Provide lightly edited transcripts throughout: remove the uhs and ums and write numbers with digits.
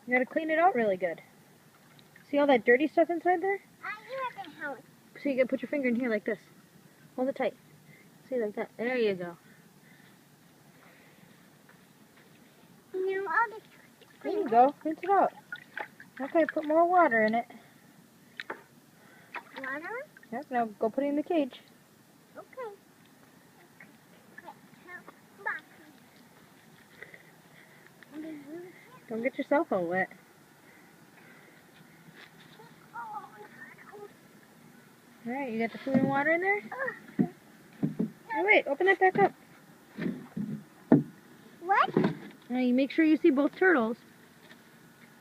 You gotta clean it out really good. See all that dirty stuff inside there? You have to help. So you gotta put your finger in here like this. Hold it tight. See, like that. There you go. You know, I'll just There you go. Rinse it out. Okay, put more water in it. water. Yep, now go put it in the cage. Okay. Don't get yourself all wet. Alright, you got the food and water in there? Oh wait, open that back up. What? Now you make sure you see both turtles.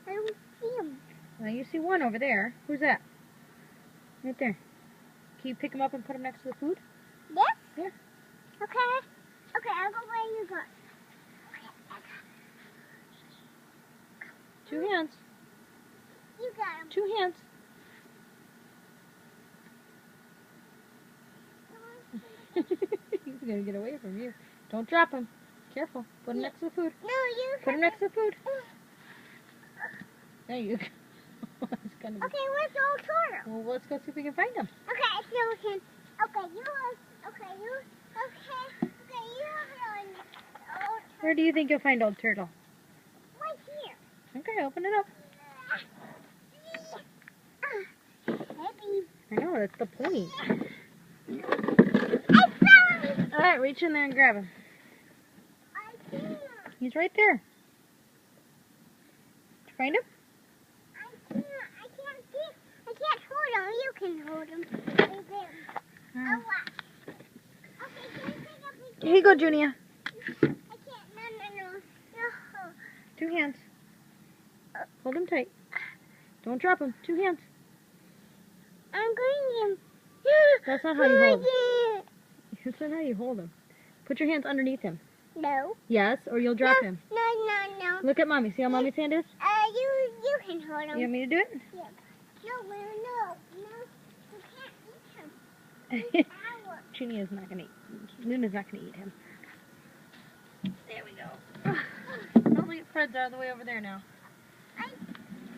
I don't see them. Now you see one over there. Who's that? Right there. Can you pick him up and put him next to the food? This? Yeah. Okay. Okay, I'll go where you go. 2 hands. You got him. 2 hands. He's gonna get away from you. Don't drop him. Careful. Put him next to the food. No, you. Put him next to the food. There you go. It's gonna be... Okay, where's the old turtle? Well, let's go see if we can find him. Okay, I still can. Okay, you are. Okay, you. Okay, okay, you are on the old Where do you think you'll find old turtle? right here. Okay, open it up. Maybe. I know, that's the point. I found him. Alright, reach in there and grab him. I can't. He's right there. Did you find him? I can't. I can't hold him. You can hold him. Right there. Oh, wow. Okay, can I pick up Here you go, Junia. I can't. No. 2 hands. Hold him tight. Don't drop him. 2 hands. I'm going to. That's not how you hold him. That's not how you hold him. Put your hands underneath him. No. Yes, or you'll drop him. No. Look at Mommy. See how Mommy's hand is? You can hold him. You want me to do it? Yeah. No. You can't eat him. Junia's not going to eat. Luna's not going to eat him. There we go. Don't leave Fred's out of the way over there now.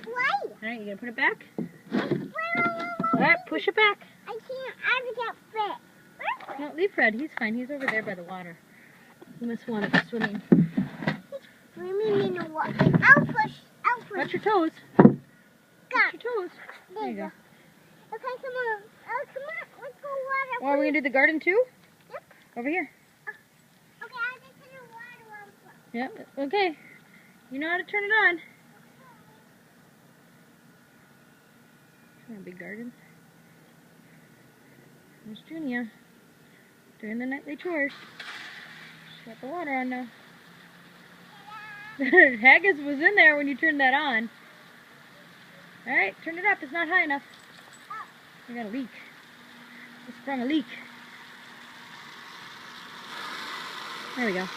Why? Alright, you going to put it back? Wait. Alright, push it back. I can't. I can't fit. No, leave Fred. He's fine. He's over there by the water. He must want to be swimming. Swimming in the water. I'll push. Watch your toes. Go. Watch your toes. There you go. Okay, come on. Oh, come on. Let's go water. Oh, are we going to do the garden too? Yep. Over here. Okay, I'll just turn the water on. Yep. Okay. You know how to turn it on. A big garden. There's Junia doing the nightly chores. She's got the water on now. Haggis was in there when you turned that on. Alright, turn it up. It's not high enough. We got a leak. We sprung a leak. There we go.